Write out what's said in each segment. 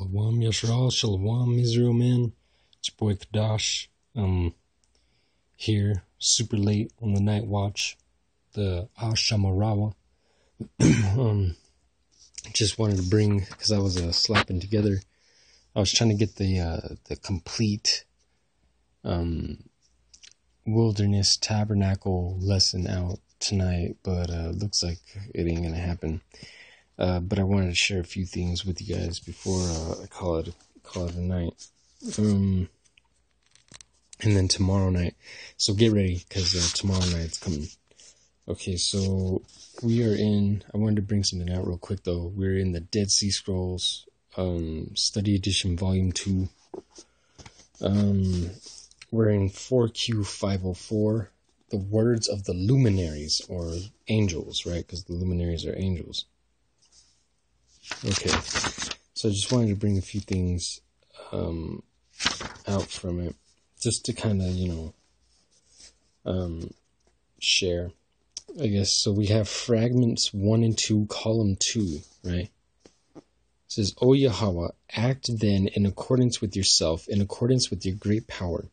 Shalom Yashral, Shalom Israel, man. It's your boy Kadash. Here, super late on the night watch, the Ashamarawa. Just wanted to bring, because I was slapping together, I was trying to get the complete wilderness tabernacle lesson out tonight, but looks like it ain't gonna happen. But I wanted to share a few things with you guys before I call it a night. And then tomorrow night. So get ready, because tomorrow night's coming. Okay, so we are in... I wanted to bring something out real quick, though. We're in the Dead Sea Scrolls, Study Edition Volume 2. We're in 4Q504. The words of the luminaries, or angels, right? Because the luminaries are angels. Okay, so I just wanted to bring a few things out from it, just to kind of, share, I guess. So we have fragments 1 and 2, column 2, right? It says, O Yahweh, act then in accordance with yourself, in accordance with your great power.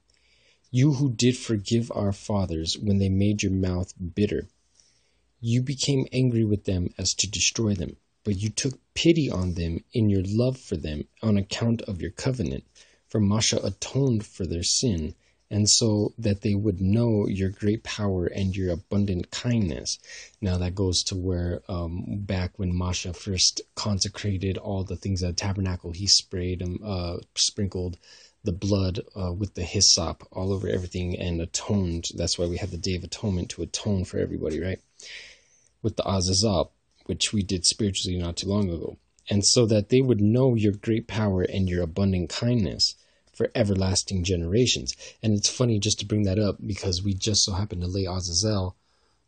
You who did forgive our fathers when they made your mouth bitter. You became angry with them as to destroy them. But you took pity on them in your love for them on account of your covenant, for Masha atoned for their sin, and so that they would know your great power and your abundant kindness. Now that goes to where back when Masha first consecrated all the things at the tabernacle, he sprinkled the blood with the hyssop all over everything and atoned. That's why we have the Day of Atonement, to atone for everybody, right? With the Azazel, which we did spiritually not too long ago, and so that they would know your great power and your abundant kindness for everlasting generations. And it's funny just to bring that up, because we just so happened to lay Azazel,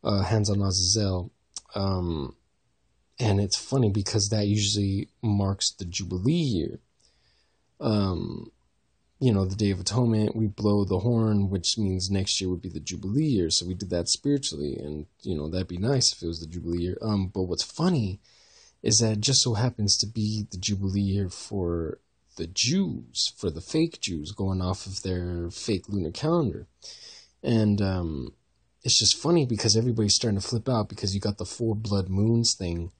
hands on Azazel, and it's funny because that usually marks the Jubilee year. The Day of Atonement, we blow the horn, which means next year would be the Jubilee year. So we did that spiritually, and, that'd be nice if it was the Jubilee year. But what's funny is that it just so happens to be the Jubilee year for the Jews, for the fake Jews, going off of their fake lunar calendar. And it's just funny because everybody's starting to flip out, because you got the 4 blood moons thing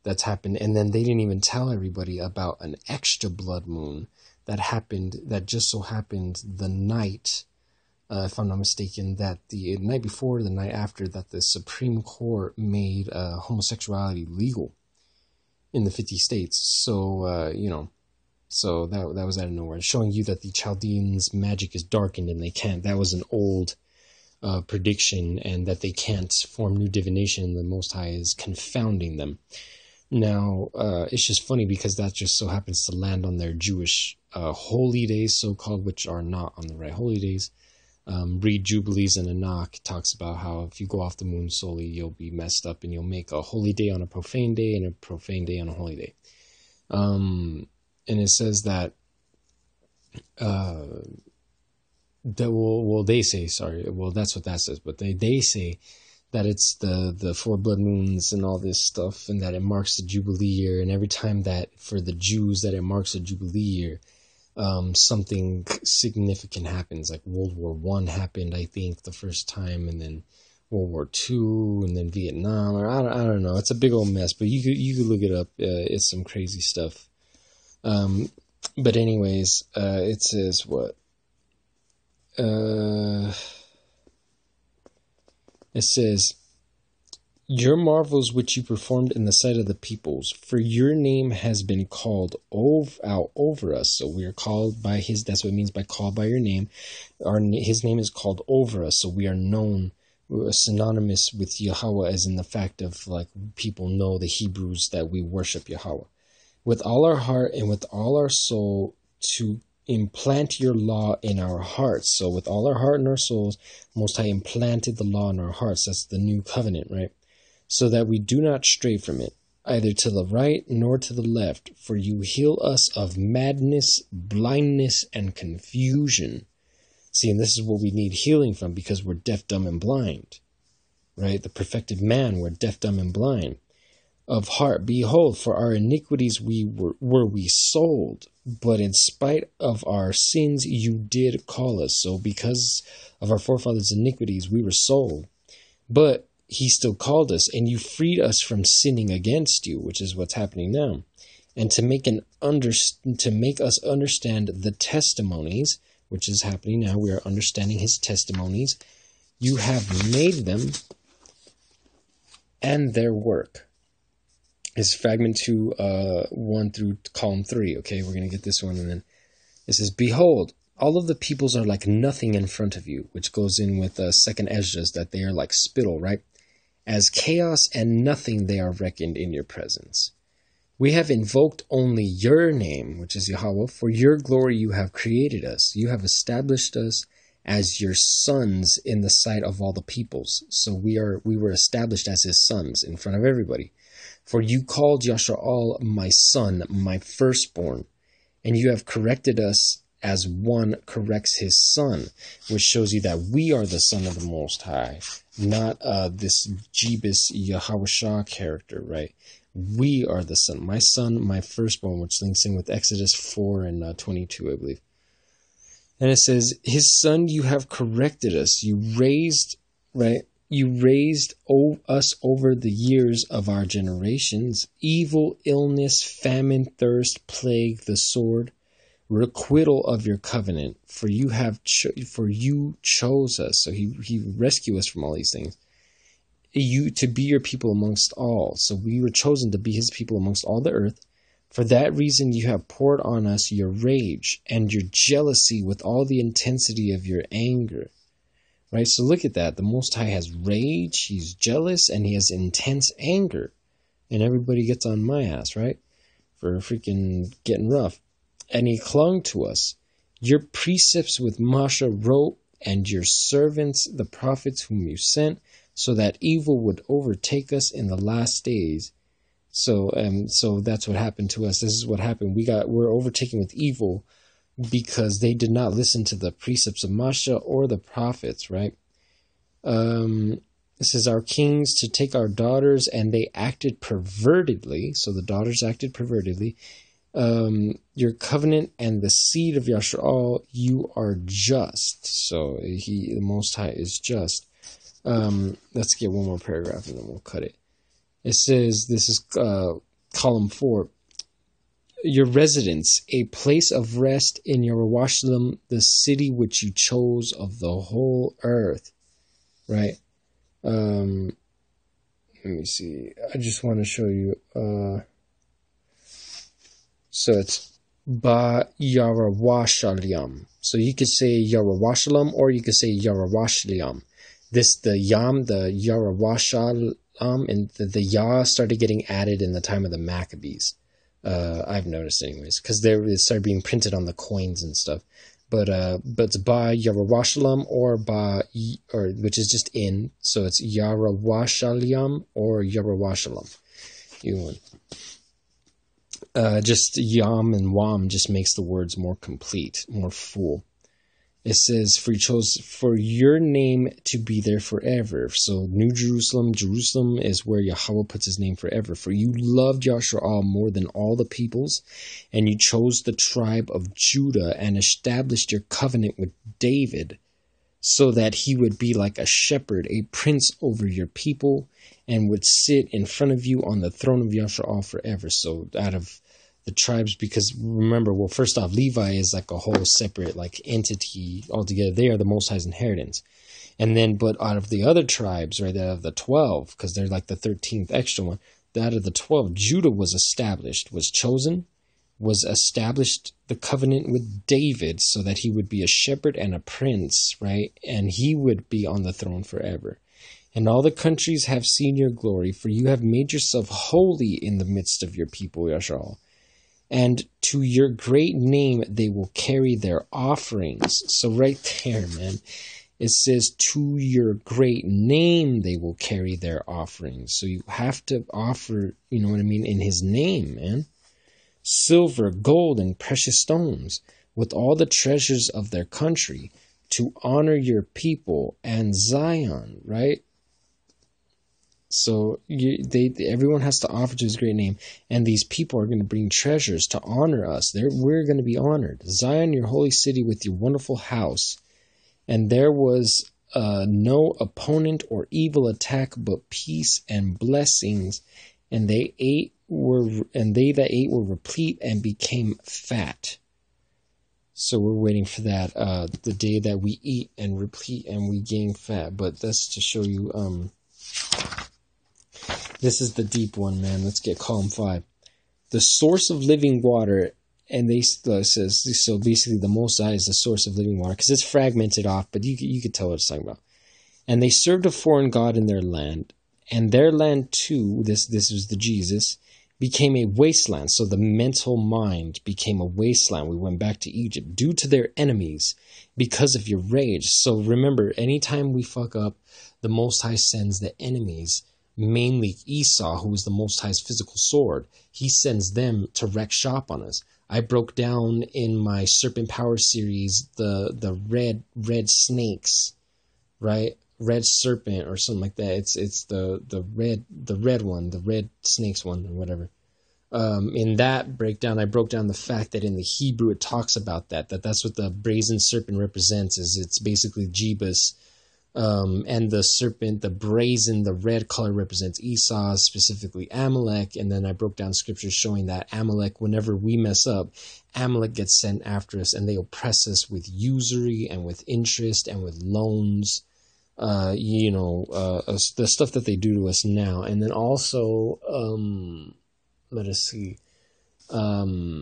that's happened. And then they didn't even tell everybody about an extra blood moon that happened, that just so happened the night, if I'm not mistaken, that the night before, the night after, that the Supreme Court made homosexuality legal in the 50 states. So, so that was out of nowhere, showing you that the Chaldeans' magic is darkened and they can't. That was an old prediction, and that they can't form new divination. The Most High is confounding them. Now, it's just funny because that just so happens to land on their Jewish holy days, so-called, which are not on the right holy days. Read Jubilees and Enoch. Talks about how if you go off the moon solely, you'll be messed up, and you'll make a holy day on a profane day and a profane day on a holy day. And it says that, they say, sorry, well, that's what that says, but they say that it's the 4 blood moons and all this stuff, and that it marks the Jubilee year. And every time that, for the Jews, that it marks a Jubilee year, something significant happens. Like World War I happened, I think, the first time, and then World War II, and then Vietnam, or I don't know. It's a big old mess, but you could look it up. It's some crazy stuff. But anyways, it says what? It says, your marvels which you performed in the sight of the peoples, for your name has been called out over us. So we are called by his, that's what it means by called by your name. His name is called over us, so we are known, we're synonymous with Yahweh, as in the fact of, like, people know, the Hebrews, that we worship Yahweh. With all our heart and with all our soul, to implant your law in our hearts. So with all our heart and our souls, Most High implanted the law in our hearts. That's the new covenant, right? So that we do not stray from it, either to the right nor to the left. For you heal us of madness, blindness, and confusion. See, and this is what we need healing from, because we're deaf, dumb, and blind, right? The perfected man, we're deaf, dumb, and blind. of heart. Behold, for our iniquities were we sold, but in spite of our sins you did call us. So because of our forefathers' iniquities, we were sold. But he still called us, and you freed us from sinning against you, which is what's happening now. And to make us understand the testimonies, which is happening now, we are understanding his testimonies. You have made them and their work. Is fragment 2, 1 through column 3. Okay, we're going to get this one, and then it says, behold, all of the peoples are like nothing in front of you, which goes in with second Esdras, that they are like spittle, right? As chaos and nothing they are reckoned in your presence. We have invoked only your name, which is Yahweh. For your glory you have created us. You have established us as your sons in the sight of all the peoples. So we were established as his sons in front of everybody. For you called Yashar'al my son, my firstborn, and you have corrected us as one corrects his son, which shows you that we are the son of the Most High, not this Jebus Yahweh character, right? We are the son, my firstborn, which links in with Exodus 4 and 22, I believe. And it says, his son, you have corrected us. You raised, right? You raised us over the years of our generations. Evil, illness, famine, thirst, plague, the sword, requital of your covenant. For you chose us. So he rescued us from all these things. You to be your people amongst all. So we were chosen to be his people amongst all the earth. For that reason you have poured on us your rage and your jealousy with all the intensity of your anger. Right? So look at that. The Most High has rage, he's jealous, and he has intense anger. And everybody gets on my ass, right? For freaking getting rough. And he clung to us. Your precepts with Masha wrote, and your servants, the prophets whom you sent, so that evil would overtake us in the last days. So that's what happened to us. This is what happened. We're overtaken with evil because they did not listen to the precepts of Masha or the prophets, right? It says, our kings to take our daughters, and they acted pervertedly. So the daughters acted pervertedly. Your covenant and the seed of Yashar'al, you are just. So the Most High is just. Let's get one more paragraph and then we'll cut it. It says, this is column 4. Your residence, a place of rest in Yerushalayim, the city which you chose of the whole earth. Right? Let me see. I just want to show you. So it's Ba Yerushalayim. So you could say Yerushalayim or you could say Yerushalayim. The Yam, the Yerushalayim, and the Yah started getting added in the time of the Maccabees. I've noticed anyways, because it started being printed on the coins and stuff. But it's Ba Yerushalayim or which is just in, so it's Yerushalayim or Yerushalayim. Just Yam and Wam just makes the words more complete, more full. It says, for you chose for your name to be there forever. So New Jerusalem is where Yahweh puts his name forever. For you loved Yashar'al more than all the peoples, and you chose the tribe of Judah and established your covenant with David, so that he would be like a shepherd, a prince over your people, and would sit in front of you on the throne of Yashar'al forever. So out of the tribes, because remember, well, first off, Levi is like a whole separate like entity altogether. They are the Most High's inheritance. And then, but out of the other tribes, right, out of the 12, because they're like the 13th extra one, out of the 12, Judah was established, was chosen, was established the covenant with David so that he would be a shepherd and a prince, right? And he would be on the throne forever. And all the countries have seen your glory, for you have made yourself holy in the midst of your people, Yashar'al. And to your great name they will carry their offerings. So right there, man, it says to your great name they will carry their offerings. So you have to offer, you know what I mean, in his name, man. Silver, gold, and precious stones, with all the treasures of their country, to honor your people and Zion, right? So everyone has to offer to his great name, and these people are going to bring treasures to honor us. We're going to be honored. Zion, your holy city, with your wonderful house. And there was no opponent or evil attack, but peace and blessings. And they that ate were replete and became fat. So we're waiting for that, the day that we eat and replete and we gain fat. But that's to show you, this is the deep one, man. Let's get column 5. The source of living water, and says, so basically the Most High is the source of living water, because it's fragmented off, but you could tell what it's talking about. And they served a foreign god in their land, and their land too, this was the Jesus, became a wasteland. So the mental mind became a wasteland. We went back to Egypt due to their enemies because of your rage. So remember, anytime we fuck up, the Most High sends the enemies, mainly Esau, who is the Most High's physical sword. He sends them to wreck shop on us. I broke down in my Serpent Power series the red snakes, right? Red serpent or something like that. It's the red one, the red snakes one or whatever. In that breakdown, I broke down the fact that in the Hebrew it talks about that's what the brazen serpent represents. Is it's basically Jebus, and the serpent, the brazen, the red color represents Esau, specifically Amalek. And then I broke down scriptures showing that Amalek, whenever we mess up, Amalek gets sent after us, and they oppress us with usury and with interest and with loans. The stuff that they do to us now. And then also, let us see, Amalek,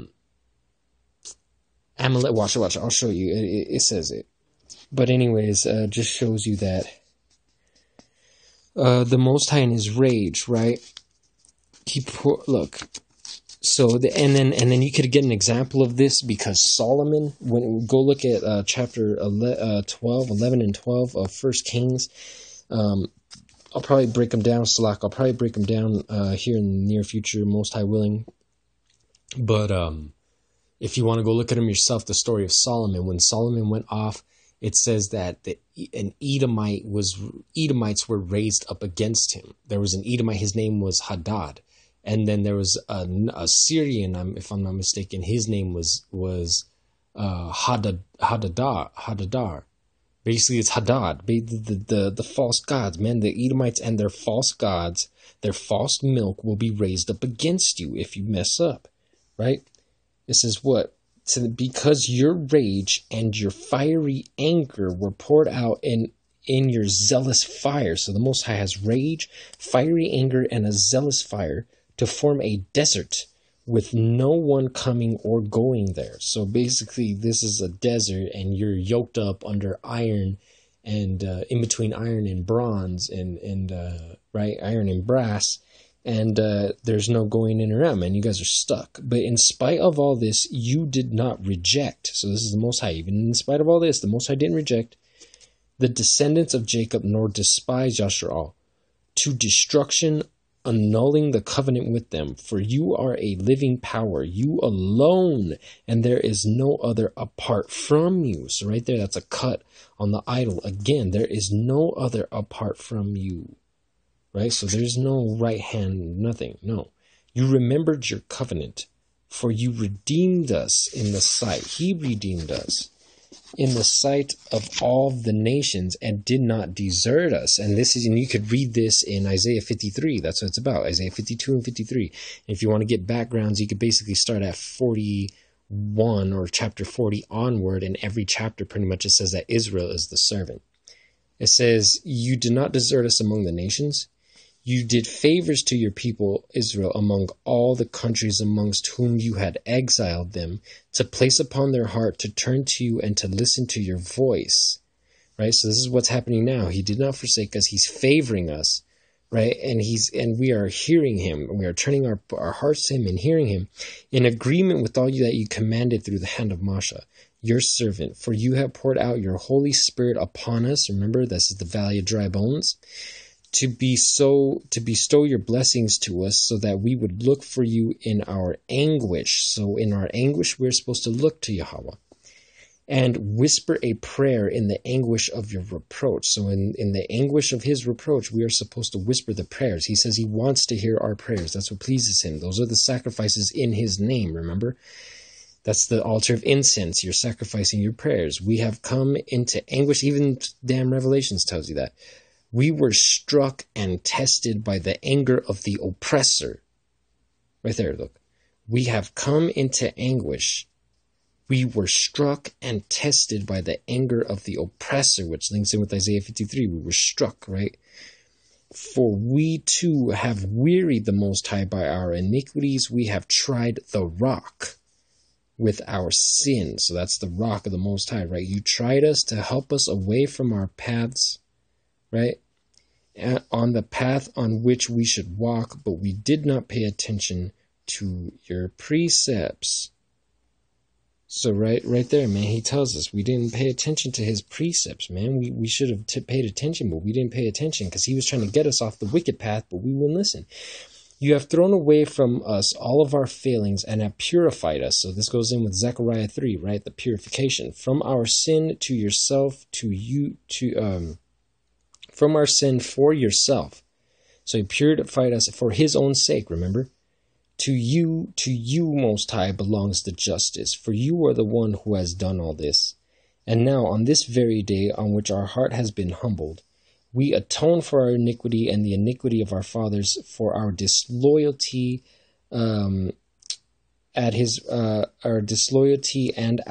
watch, I'll show you, it says it. But anyways, just shows you that, the Most High in his rage, right? Look, so and then you could get an example of this, because Solomon, when go look at chapter 11 and 12 of 1 Kings. I'll probably break them down, Salak. I'll probably break them down here in the near future, Most High willing. But if you want to go look at them yourself, the story of Solomon, when Solomon went off, it says that Edomites were raised up against him. There was an Edomite, his name was Hadad. And then there was a Syrian, if I'm not mistaken, his name was Hadadar. Basically, it's Hadad, the false gods, man. The Edomites and their false gods, their false milk will be raised up against you if you mess up, right? This is what? So because your rage and your fiery anger were poured out in your zealous fire. So the Most High has rage, fiery anger, and a zealous fire to form a desert with no one coming or going there. So basically, this is a desert, and you're yoked up under iron, and in between iron and bronze, and right, iron and brass, and there's no going in or out, man. You guys are stuck. But in spite of all this, you did not reject. So this is the Most High. Even in spite of all this, the Most High didn't reject the descendants of Jacob, nor despise Yasharal, to destruction, annulling the covenant with them. For you are a living power, you alone, and there is no other apart from you. So right there, that's a cut on the idol. Again, there is no other apart from you. Right? So there's no right hand, nothing. No. You remembered your covenant, for you redeemed us in the sight. He redeemed us in the sight of all the nations and did not desert us. And you could read this in Isaiah 53. That's what it's about. Isaiah 52 and 53. And if you want to get backgrounds, you could basically start at 41 or chapter 40 onward. And every chapter pretty much it says that Israel is the servant. It says, you did not desert us among the nations. You did favors to your people Israel among all the countries amongst whom you had exiled them, to place upon their heart to turn to you and to listen to your voice. Right? So this is what's happening now. He did not forsake us. He's favoring us. Right? And we are hearing him. We are turning our hearts to him and hearing him in agreement with all that you commanded through the hand of Masha, your servant. For you have poured out your Holy Spirit upon us. Remember, this is the valley of dry bones. To bestow your blessings to us, so that we would look for you in our anguish. So in our anguish, we're supposed to look to Yahweh. and whisper a prayer in the anguish of your reproach. So in the anguish of his reproach, we are supposed to whisper the prayers. He says he wants to hear our prayers. That's what pleases him. Those are the sacrifices in his name, remember? That's the altar of incense. You're sacrificing your prayers. We have come into anguish. Even damn Revelations tells you that. We were struck and tested by the anger of the oppressor. Right there, look. We have come into anguish. We were struck and tested by the anger of the oppressor, which links in with Isaiah 53. We were struck, right? For we too have wearied the Most High by our iniquities. We have tried the rock with our sin. So that's the rock of the Most High, right? You tried us to help us away from our paths, right? On the path on which we should walk, but we did not pay attention to your precepts. So right there, man, he tells us we didn't pay attention to his precepts, man. We should have paid attention, but we didn't pay attention because he was trying to get us off the wicked path, but we wouldn't listen. You have thrown away from us all of our failings and have purified us. So this goes in with Zechariah 3, right? The purification. From our sin to yourself, from our sin for yourself. So he purified us for his own sake, remember? To you, Most High, belongs the justice, for you are the one who has done all this. And now, on this very day on which our heart has been humbled, we atone for our iniquity and the iniquity of our fathers, for our disloyalty, our disloyalty and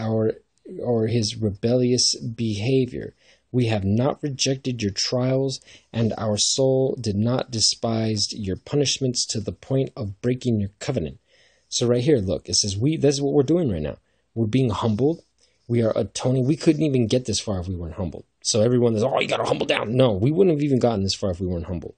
his rebellious behavior. We have not rejected your trials, and our soul did not despise your punishments to the point of breaking your covenant. So right here, look, it says this is what we're doing right now. We're being humbled. We are atoning. We couldn't even get this far if we weren't humbled. So everyone is, you got to humble down. No, we wouldn't have even gotten this far if we weren't humbled.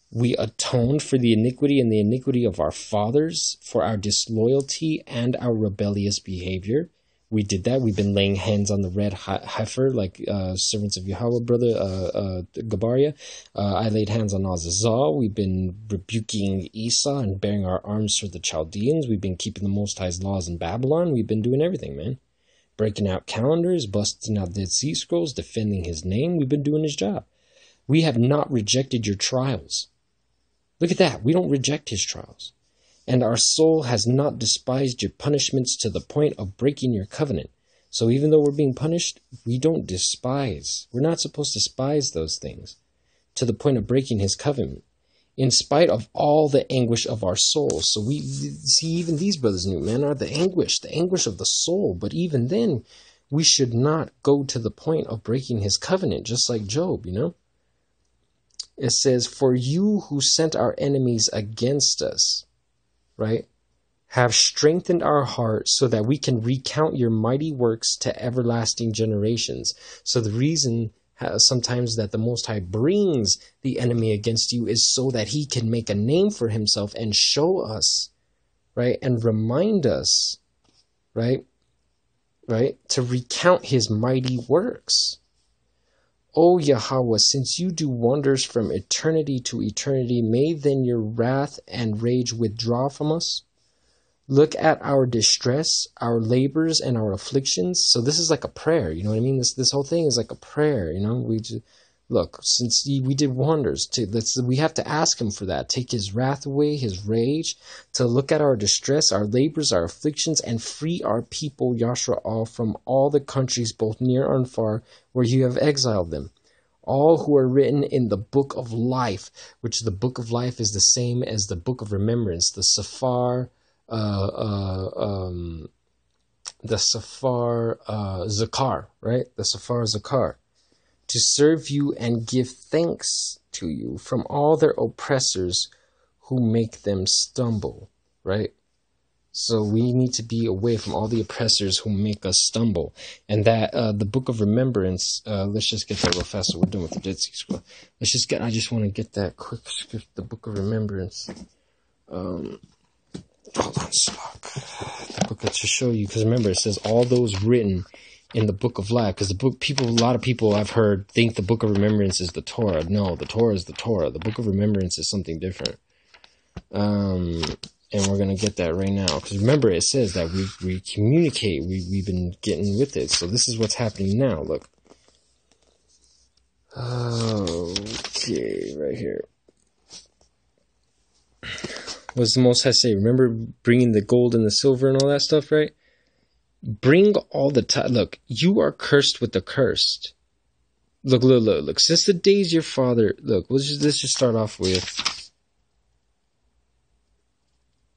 We atoned for the iniquity and the iniquity of our fathers, for our disloyalty and our rebellious behavior. We did that. We've been laying hands on the red heifer, like servants of Yahweh, brother Gabaria. I laid hands on Azazah. We've been rebuking Esau and bearing our arms for the Chaldeans. We've been keeping the Most High's laws in Babylon. We've been doing everything, man. Breaking out calendars, busting out Dead Sea Scrolls, defending his name. We've been doing his job. We have not rejected your trials. Look at that. We don't reject his trials. And our soul has not despised your punishments to the point of breaking your covenant. So even though we're being punished, we don't despise. We're not supposed to despise those things to the point of breaking his covenant, in spite of all the anguish of our souls. So we see even these brothers knew, man, are the anguish of the soul. But even then, we should not go to the point of breaking his covenant, just like Job, you know? It says, for you who sent our enemies against us, right, have strengthened our heart so that we can recount your mighty works to everlasting generations. So the reason sometimes that the Most High brings the enemy against you is so that he can make a name for himself and show us, right, and remind us, right, to recount his mighty works. O Yahweh, since you do wonders from eternity to eternity, may then your wrath and rage withdraw from us. Look at our distress, our labors, and our afflictions. So this is like a prayer, you know what I mean? This whole thing is like a prayer, you know? We just, look, since we did wonders, we have to ask him for that. Take his wrath away, his rage, to look at our distress, our labors, our afflictions, and free our people, Yashra'al, from all the countries, both near and far, where you have exiled them. All who are written in the book of life, which the book of life is the same as the book of remembrance, the Safar, Zakar, right? The Safar Zakar, to serve you and give thanks to you from all their oppressors who make them stumble, right? So we need to be away from all the oppressors who make us stumble. And that, the book of remembrance, let's just get that real fast. So we're done with the Dead Sea Scroll. I just want to get that quick script, the book of remembrance. Hold on, Spock. The book to show you, because remember, it says all those written in the book of life. Because a lot of people I've heard think the book of remembrance is the Torah. No, the Torah is the Torah. The book of remembrance is something different. And we're going to get that right now. Because remember, it says that we communicate. We've been getting with it. So this is what's happening now. Look. Okay, right here. What does the Most High say? Remember bringing the gold and the silver and all that stuff, right? Bring all the time. Look, you are cursed with the cursed. Look. Since the days your father... Look, let's just start off with...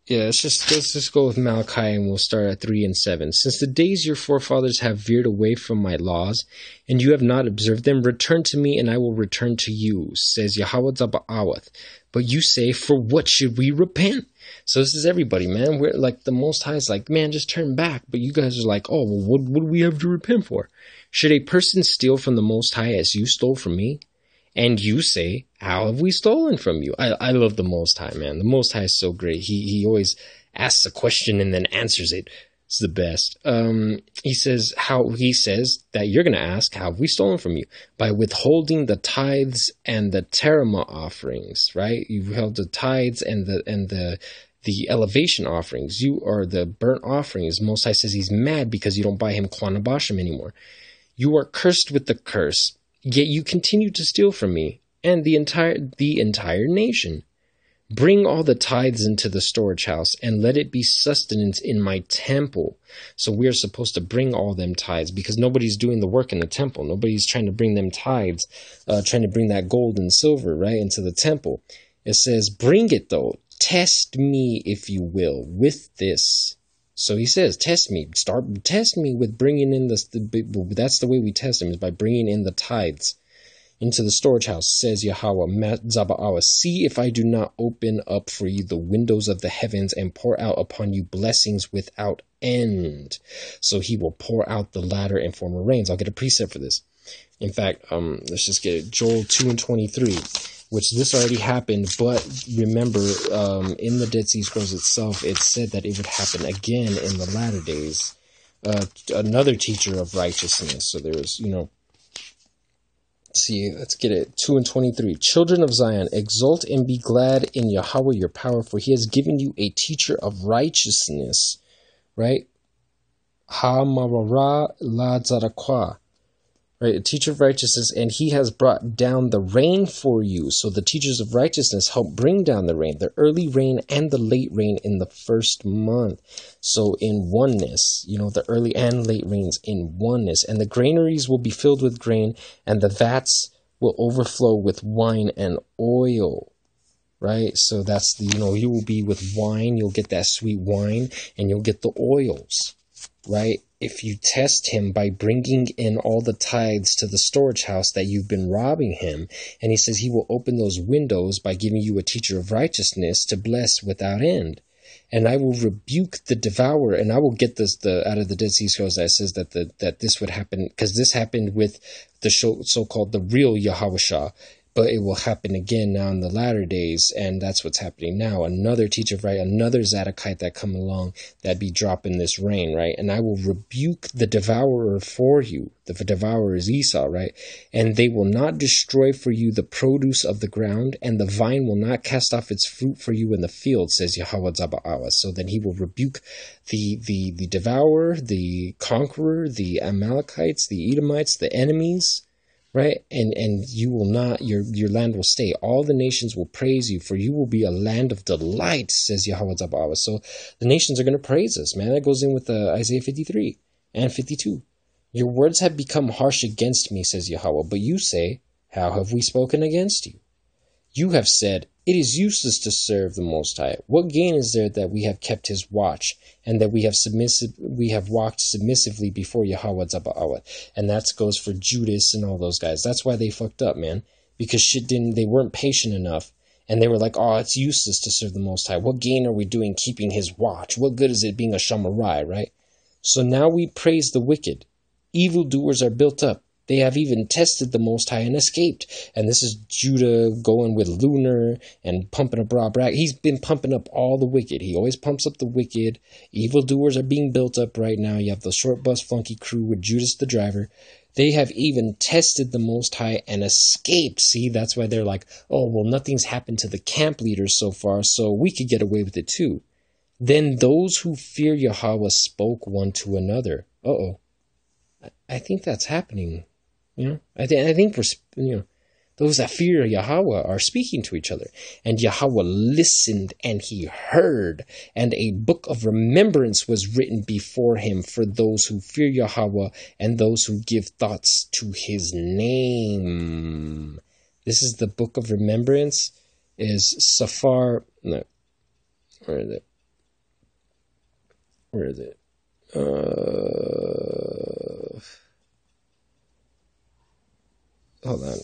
Yeah, let's just go with Malachi and we'll start at 3 and 7. Since the days your forefathers have veered away from my laws, and you have not observed them, return to me and I will return to you, says Yahweh Zaba'awath. But you say, for what should we repent? So this is everybody, man. We're like, the Most High is like, man, just turn back. But you guys are like, oh, well, what do we have to repent for? Should a person steal from the Most High as you stole from me? And you say, how have we stolen from you? I love the Most High, man. The Most High is so great. He always asks a question and then answers it. It's the best. He says that you're going to ask, how have we stolen from you? By withholding the tithes and the terima offerings, right? You've held the tithes and the elevation offerings. You are the burnt offerings. Most High says he's mad because you don't buy him Kwanabashim anymore. You are cursed with the curse. Yet you continue to steal from me and the entire nation. Bring all the tithes into the storage house and let it be sustenance in my temple. So we are supposed to bring all them tithes because nobody's doing the work in the temple. Nobody's trying to bring them tithes, trying to bring that gold and silver, right, into the temple. It says, bring it though. Test me, if you will, with this. So he says, test me. Test me with bringing in that's the way we test him, is by bringing in the tithes into the storage house, says Yahweh Zaba'awa. See if I do not open up for you the windows of the heavens and pour out upon you blessings without end. So he will pour out the latter and former rains. I'll get a precept for this. In fact, let's just get it. Joel 2 and 23. Which this already happened, but remember, in the Dead Sea Scrolls itself, it said that it would happen again in the latter days. Another teacher of righteousness. So there's, see, let's get it. 2 and 23. Children of Zion, exult and be glad in Yahweh your power, for he has given you a teacher of righteousness. Right? Ha-marara la-zarakwa. Right, a teacher of righteousness, and he has brought down the rain for you. So the teachers of righteousness help bring down the rain, the early rain and the late rain in the first month. So in oneness, the early and late rains in oneness. And the granaries will be filled with grain, and the vats will overflow with wine and oil. Right, so that's you will be with wine, you'll get that sweet wine, and you'll get the oils. Right? If you test him by bringing in all the tithes to the storage house that you've been robbing him, and he says he will open those windows by giving you a teacher of righteousness to bless without end. And I will rebuke the devourer, and I will get this out of the Dead Sea Scrolls that says that this would happen, because this happened with the so-called the real Yahweh. But it will happen again now in the latter days, and that's what's happening now. Another teacher of right, another Zadokite that come along that be dropping this rain, right? And I will rebuke the devourer for you. The devourer is Esau, right? And they will not destroy for you the produce of the ground, and the vine will not cast off its fruit for you in the field, says Yahweh Zaba'awa. So then he will rebuke the devourer, the conqueror, the Amalekites, the Edomites, the enemies. Right? And you will not, your land will stay. All the nations will praise you, for you will be a land of delight, says Yahweh Zaba'awa. So the nations are going to praise us, man. That goes in with Isaiah 53 and 52. Your words have become harsh against me, says Yahweh. But you say, how have we spoken against you? You have said, it is useless to serve the Most High. What gain is there that we have kept his watch, and that we have walked submissively before Yahweh Zaba'awa? And that goes for Judas and all those guys. That's why they fucked up, man. Because they weren't patient enough. And they were like, oh, it's useless to serve the Most High. What gain are we doing keeping his watch? What good is it being a Shamarai, right? So now we praise the wicked. Evildoers are built up. They have even tested the Most High and escaped. And this is Judah going with Lunar and pumping up Rob Rack. He's been pumping up all the wicked. He always pumps up the wicked. Evildoers are being built up right now. You have the short bus flunky crew with Judas the driver. They have even tested the Most High and escaped. See, that's why they're like, oh, well, nothing's happened to the camp leaders so far, so we could get away with it too. Then those who fear Yahweh spoke one to another. I think that's happening. I think we're, those that fear Yahweh are speaking to each other. And Yahweh listened and he heard, and a book of remembrance was written before him for those who fear Yahweh and those who give thoughts to his name. This is the book of remembrance, is Safar. No, where is it? Where is it? Hold on.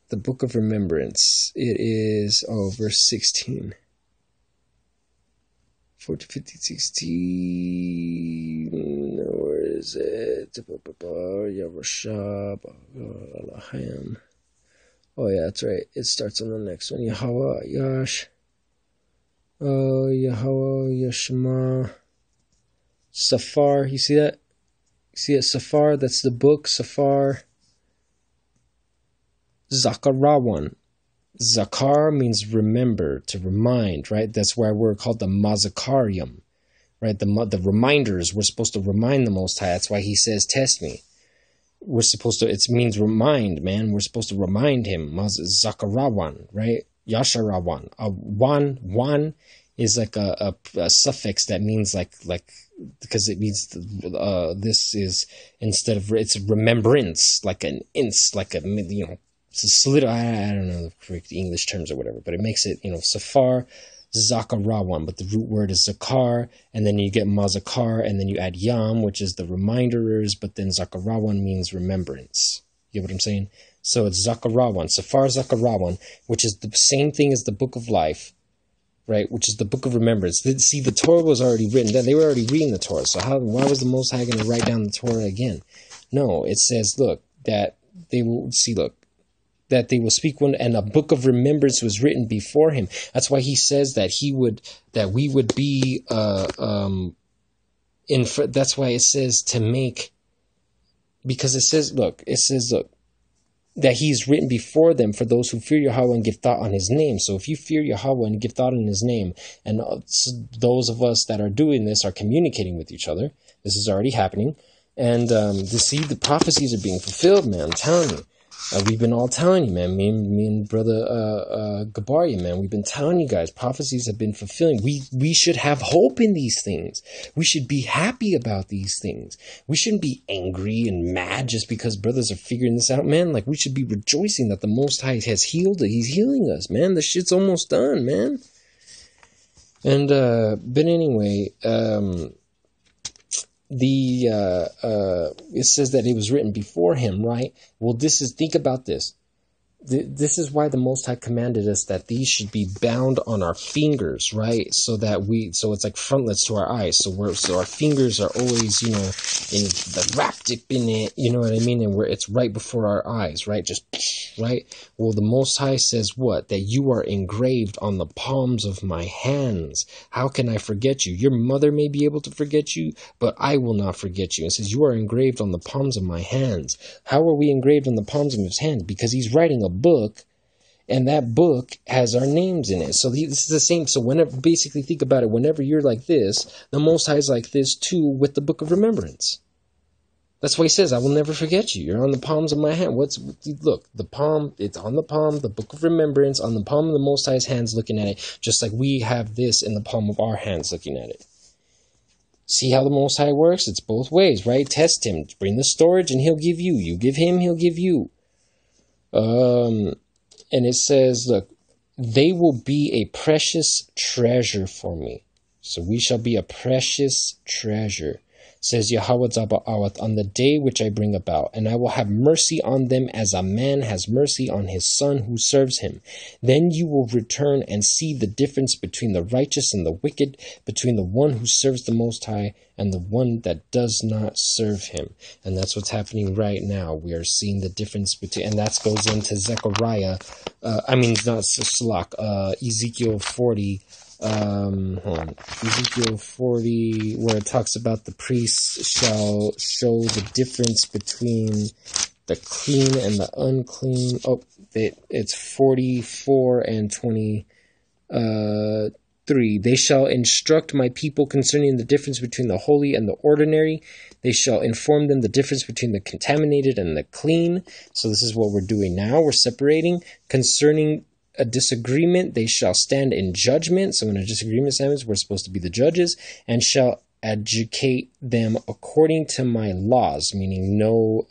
The book of remembrance. It is, verse 16. 14, 15, 16. Where is it? Oh, yeah, that's right. It starts on the next one. Yahweh, Yash. Yahweh, Yashma. Safar. You see that? You see it? Safar. That's the book. Safar. Zakarawan. Zakar means remember, to remind, right? That's why we're called the Mazakarium, right? The reminders. We're supposed to remind the Most High. That's why he says, test me. We're supposed to, it means remind, man. We're supposed to remind him. Zakarawan, right? Yasharawan. Wan is like a suffix that means like, because it means, this is, instead of, it's remembrance, like an ince, like a, it's a solid, I don't know the correct English terms or whatever, but it makes it, Safar, Zakarawan, but the root word is Zakar, and then you get Mazakar, and then you add Yam, which is the reminderers, but then Zakarawan means remembrance. You get what I'm saying? So it's Zakarawan, Safar Zakarawan, which is the same thing as the Book of Life, right? Which is the Book of Remembrance. See, the Torah was already written. They were already reading the Torah, so why was the Most High going to write down the Torah again? No, it says, look, that they will that they will speak one, and a book of remembrance was written before him. That's why he says that we would be, that's why it says to make, because it says, look, that he's written before them for those who fear Yahweh and give thought on his name. So if you fear Yahweh and give thought on his name, and those of us that are doing this are communicating with each other, this is already happening, and the prophecies are being fulfilled, man, I'm telling you. We've been all telling you, man, me and brother Gabaria, man, we've been telling you guys, prophecies have been fulfilling. We should have hope in these things. We should be happy about these things. We shouldn't be angry and mad just because brothers are figuring this out, man. Like, we should be rejoicing that the Most High has healed it. He's healing us, man. The shit's almost done, man. And, but anyway, it says that it was written before him, right? Well, think about this. This is why the Most High commanded us that these should be bound on our fingers, right? So it's like frontlets to our eyes. So our fingers are always, wrapped up in it, you know what I mean? And it's right before our eyes, right? Just, right? Well, the Most High says what? That you are engraved on the palms of my hands. How can I forget you? Your mother may be able to forget you, but I will not forget you. It says you are engraved on the palms of my hands. How are we engraved on the palms of his hands? Because he's writing a book, and that book has our names in it. So this is the same. So basically think about it, whenever you're like this, the Most High is like this too with the book of remembrance. That's why he says, I will never forget you. You're on the palms of my hand. Look, the palm, it's on the palm, the book of remembrance, on the palm of the Most High's hands looking at it, just like we have this in the palm of our hands looking at it. See how the Most High works? It's both ways, right? Test him. Bring the storage and he'll give you. You give him, he'll give you. And it says, look, they will be a precious treasure for me. So we shall be a precious treasure, says Yahweh Zaba'awat, on the day which I bring about, and I will have mercy on them as a man has mercy on his son who serves him. Then you will return and see the difference between the righteous and the wicked, between the one who serves the Most High and the one that does not serve him. And that's what's happening right now. We are seeing the difference between, and that goes into Zechariah, Ezekiel 40, Ezekiel 40, where it talks about the priests shall show the difference between the clean and the unclean. It's 44 and 20, 3. They shall instruct my people concerning the difference between the holy and the ordinary. They shall inform them the difference between the contaminated and the clean. So this is what we're doing now. We're separating. Concerning a disagreement, they shall stand in judgment. So when a disagreement stands, we're supposed to be the judges, and shall educate them according to my laws, meaning no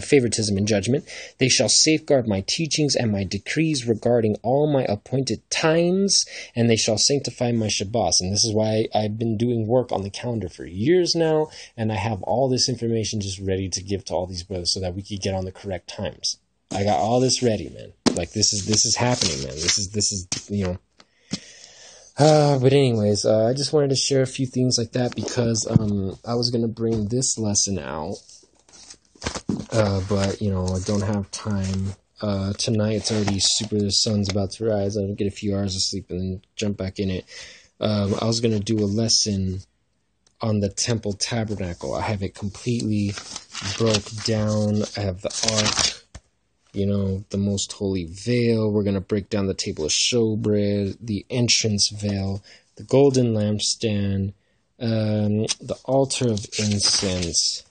favoritism in judgment. They shall safeguard my teachings and my decrees regarding all my appointed times, and they shall sanctify my Shabbos. And this is why I've been doing work on the calendar for years now, and I have all this information just ready to give to all these brothers so that we could get on the correct times. I got all this ready, man. Like this is happening, man. This is but anyways, I just wanted to share a few things like that because I was gonna bring this lesson out. But, I don't have time. Tonight it's already the sun's about to rise. I'll get a few hours of sleep and then jump back in it. I was going to do a lesson on the temple tabernacle. I have it completely broke down. I have the ark, the most holy veil. We're going to break down the table of showbread, the entrance veil, the golden lampstand, the altar of incense,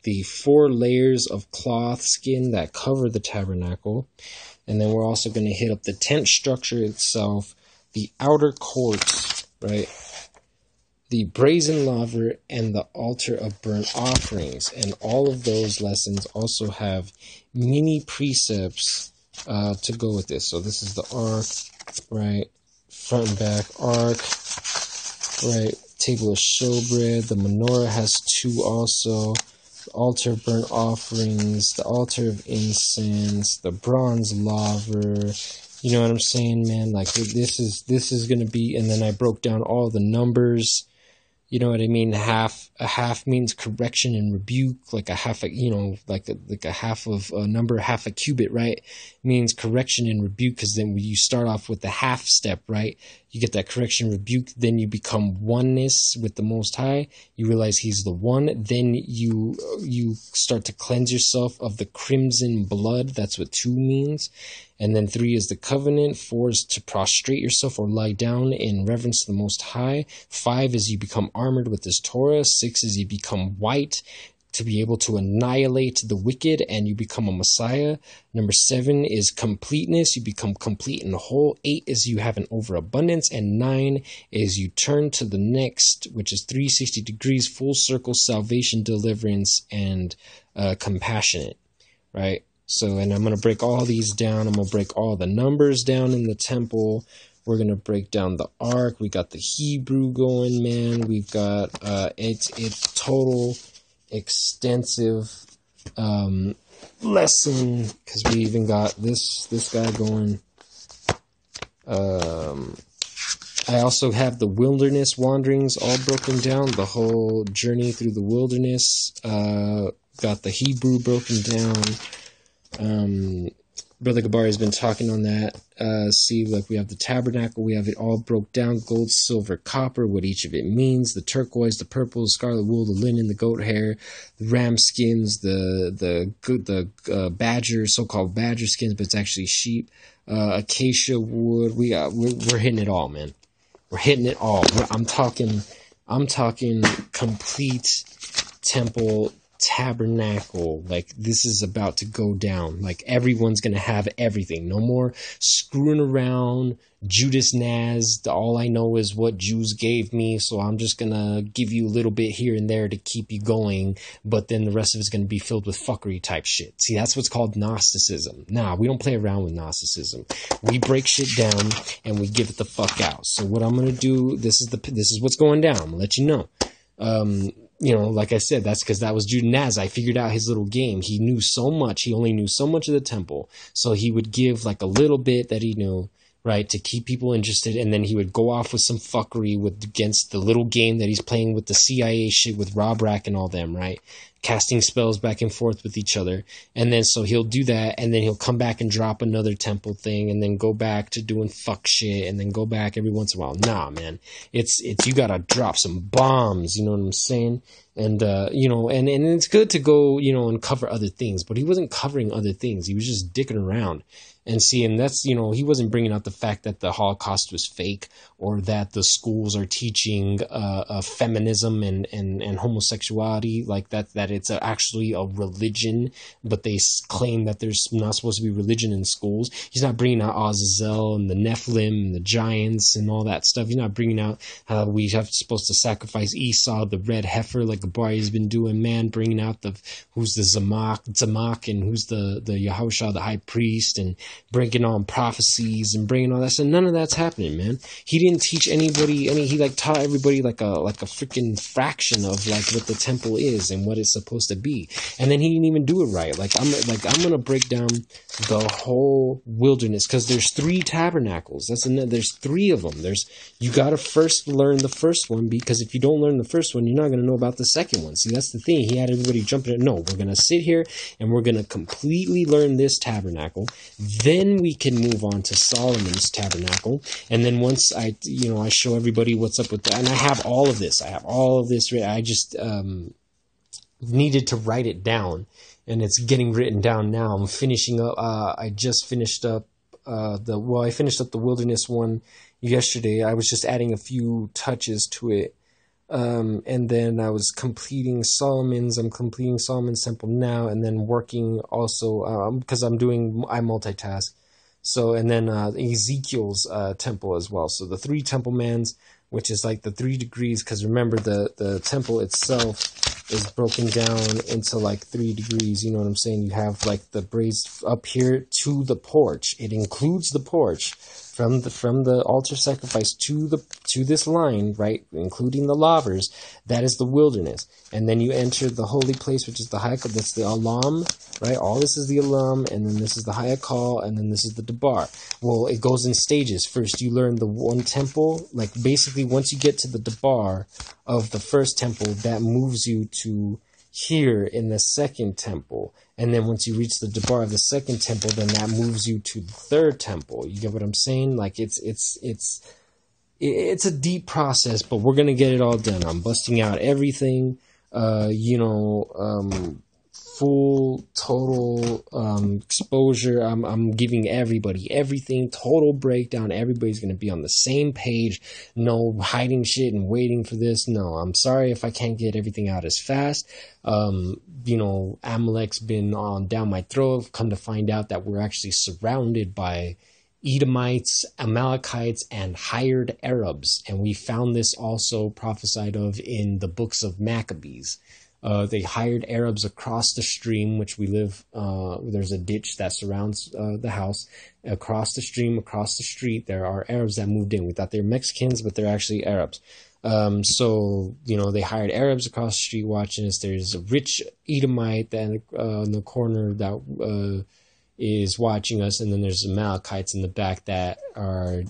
the 4 layers of cloth skin that cover the tabernacle. And then we're also going to hit up the tent structure itself, the outer courts, right? The brazen laver and the altar of burnt offerings. And all of those lessons also have mini precepts to go with this. So this is the ark, right? Front and back ark, right? Table of showbread. The menorah has 2 also. The altar of burnt offerings, the altar of incense, the bronze laver. You know what I'm saying, man? Like this is gonna be. And then I broke down all the numbers. You know what I mean? A half means correction and rebuke, like a half, like a half of a number, half a cubit, right? Means correction and rebuke, because then when you start off with the half step, right? You get that correction, rebuke, then you become oneness with the Most High. You realize He's the one. Then you start to cleanse yourself of the crimson blood. That's what 2 means. And then 3 is the covenant. 4 is to prostrate yourself or lie down in reverence to the Most High. 5 is you become armored with this Torah. 6 is you become white to be able to annihilate the wicked and you become a Messiah. Number 7 is completeness. You become complete and whole. 8 is you have an overabundance. And 9 is you turn to the next, which is 360 degrees, full circle, salvation, deliverance, and compassionate, right? So, and I'm going to break all these down. I'm going to break all the numbers down in the temple. We're going to break down the ark. We got the Hebrew going, man. We've got it's total extensive lesson, because we even got this guy going. I also have the wilderness wanderings all broken down, the whole journey through the wilderness. Got the Hebrew broken down. Brother Gabari has been talking on that. See, like we have the tabernacle, we have it all broke down: gold, silver, copper, what each of it means, the turquoise, the purple, the scarlet wool, the linen, the goat hair, the ram skins, the badger, so-called badger skins, but it's actually sheep, acacia wood. We're hitting it all, man. We're hitting it all. I'm talking complete temple tabernacle. Like, this is about to go down. Like, everyone's gonna have everything. No more screwing around. Judas Naz, all I know is what Jews gave me, so I'm just gonna give you a little bit here and there to keep you going, but then the rest of it's gonna be filled with fuckery type shit. See, that's what's called Gnosticism. Nah, we don't play around with Gnosticism. We break shit down and we give it the fuck out. So what I'm gonna do, this is what's going down. I'm gonna let you know. Like I said, that's because that was Judas Naz. I figured out his little game. He knew so much. He only knew so much of the temple. So he would give like a little bit that he knew, right, to keep people interested. And then he would go off with some fuckery against the little game that he's playing with the CIA shit with Rob Rack and all them, right? Casting spells back and forth with each other. And then so he'll do that, and then he'll come back and drop another temple thing, and then go back to doing fuck shit, and then go back every once in a while. Nah, man. It's you gotta drop some bombs, you know what I'm saying? And and it's good to go, and cover other things, but he wasn't covering other things. He was just dicking around. And see, and that's, he wasn't bringing out the fact that the Holocaust was fake, or that the schools are teaching feminism and homosexuality, like that it's actually a religion, but they claim that there's not supposed to be religion in schools. He's not bringing out Azazel and the Nephilim and the giants and all that stuff. He's not bringing out how we have supposed to sacrifice Esau, the red heifer, like Abari's been doing, man, bringing out who's the Zamach, and who's the Yahushua, the high priest, and bringing on prophecies and bringing all that stuff. None of that's happening, man. He didn't teach anybody he like taught everybody like a freaking fraction of like what the temple is and what it's supposed to be. And then he didn't even do it right. I'm gonna break down the whole wilderness, because there's 3 tabernacles. There's 3 of them. You gotta first learn the first one, because if you don't learn the first one, you're not gonna know about the second one. See, that's the thing. He had everybody jumping in. No, we're gonna sit here and we're gonna completely learn this tabernacle. Then we can move on to Solomon's tabernacle. And then once I show everybody what's up with that, and I have all of this. I just needed to write it down, and it's getting written down now. I'm finishing up. I just finished up I finished up the wilderness one yesterday. I was just adding a few touches to it. And then I was completing Solomon's. I'm completing Solomon's temple now, and then working also, because I multitask. So, and then Ezekiel's temple as well. So the 3 temple mans, which is like the 3 degrees, because remember the temple itself is broken down into like 3 degrees. You know what I'm saying? You have like the braised up here to the porch. It includes the porch from the altar sacrifice to this line, right, including the lavers. That is the wilderness. And then you enter the holy place, which is the Hayakal. That's the Alam, right? All this is the Alam, and then this is the Hayakal, and then this is the Debar. Well, it goes in stages. First, you learn the one temple. Like, basically, once you get to the Debar of the first temple, that moves you to here in the second temple. And then once you reach the Debar of the second temple, then that moves you to the third temple. You get what I'm saying? Like, it's a deep process, but we're gonna get it all done. I'm busting out everything, full total exposure. I'm giving everybody everything, total breakdown. Everybody's gonna be on the same page. No hiding shit and waiting for this. No, I'm sorry if I can't get everything out as fast. Amalek's been on down my throat. Come to find out that we're actually surrounded by Edomites, Amalekites, and hired Arabs. And we found this also prophesied of in the books of Maccabees. They hired Arabs across the stream, which we live, there's a ditch that surrounds the house. Across the stream, across the street, there are Arabs that moved in. We thought they were Mexicans, but they're actually Arabs. They hired Arabs across the street watching us. There's a rich Edomite that in the corner that is watching us, and then there's Amalekites in the back that are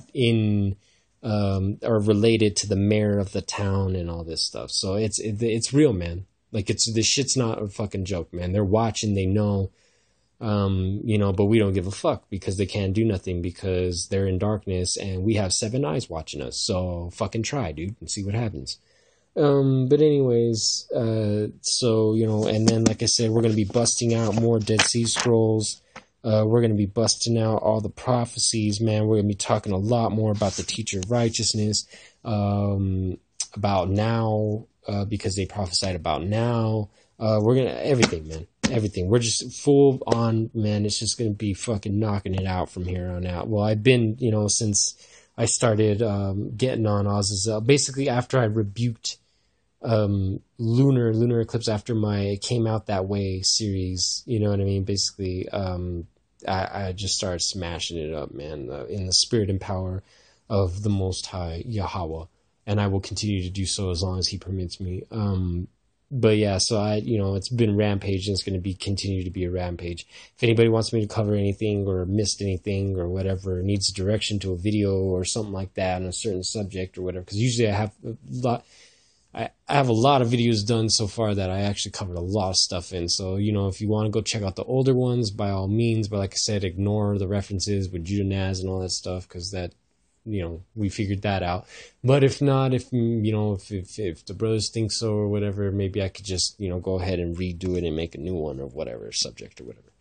are related to the mayor of the town and all this stuff. So it's real, man. Like, this shit's not a fucking joke, man. They're watching, they know, but we don't give a fuck because they can't do nothing because they're in darkness and we have 7 eyes watching us. So fucking try, dude, and see what happens. But anyways, and then, like I said, we're going to be busting out more Dead Sea Scrolls. We're going to be busting out all the prophecies, man. We're going to be talking a lot more about the teacher of righteousness, about now, because they prophesied about now. Everything, man. Everything. We're just full on, man. It's just going to be fucking knocking it out from here on out. Well, I've been, since I started getting on Azazel, basically after I rebuked lunar eclipse, after my Came Out That Way series, you know what I mean? Basically, I just started smashing it up, man, in the spirit and power of the Most High Yahweh. And I will continue to do so as long as he permits me. But yeah, so it's been rampage, and it's going to continue to be a rampage. If anybody wants me to cover anything or missed anything or whatever, needs a direction to a video or something like that on a certain subject or whatever, because usually I have a lot of videos done so far that I actually covered a lot of stuff in. So, if you want to go check out the older ones, by all means. But like I said, ignore the references with Judah Naz and all that stuff, because that, we figured that out. But if not, if the brothers think so or whatever, maybe I could just, go ahead and redo it and make a new one or whatever subject or whatever.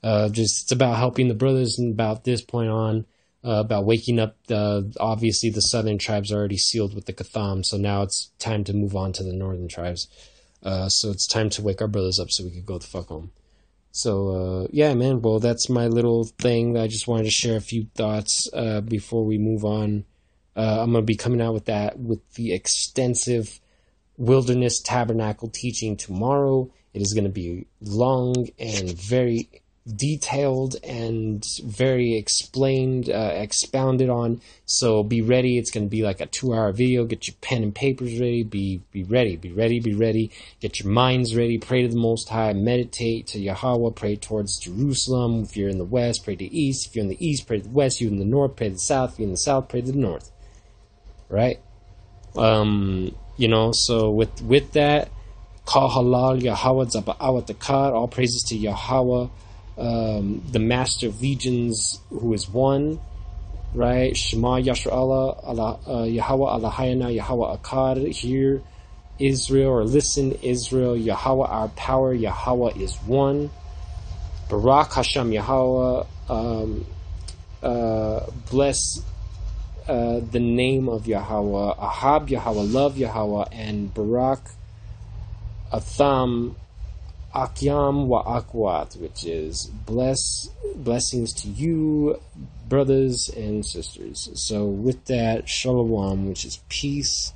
Just it's about helping the brothers, and about this point on, about waking up. Obviously, the southern tribes are already sealed with the Katham, so now it's time to move on to the northern tribes. So it's time to wake our brothers up so we could go the fuck home. So, yeah, man, well, that's my little thing. I just wanted to share a few thoughts before we move on. I'm going to be coming out with the extensive Wilderness Tabernacle teaching tomorrow. It is going to be long and very detailed and very expounded on. So be ready. It's going to be like a 2-hour video. Get your pen and papers ready. Be ready. Get your minds ready. Pray to the Most High. Meditate to Yahweh. Pray towards Jerusalem. If you're in the west, pray to the east. If you're in the east, pray to the west. If you're in the north, pray to the south. If you're in the south, pray to the north. Right? So with that, Kal Halal Yahweh Zaba'awat Akkad, all praises to Yahweh, the Master of Legions, who is one, right? Shema Yashra Allah, Yahweh Allahayana, Yahweh Akkad. Hear Israel, or listen Israel, Yahweh our power, Yahweh is one. Barak Hashem Yahweh, bless the name of Yahweh, Ahab Yahweh, love Yahweh, and Barak Atham Akyam wa Akwat, which is blessings to you, brothers and sisters. So with that, Shalom, which is peace,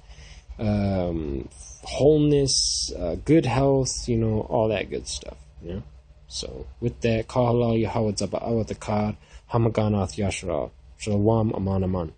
wholeness, good health, all that good stuff. So with that, Kal Halal Yahweh Zaba'awat Akkad, Hamaganath Yashra, Shalom Aman Aman.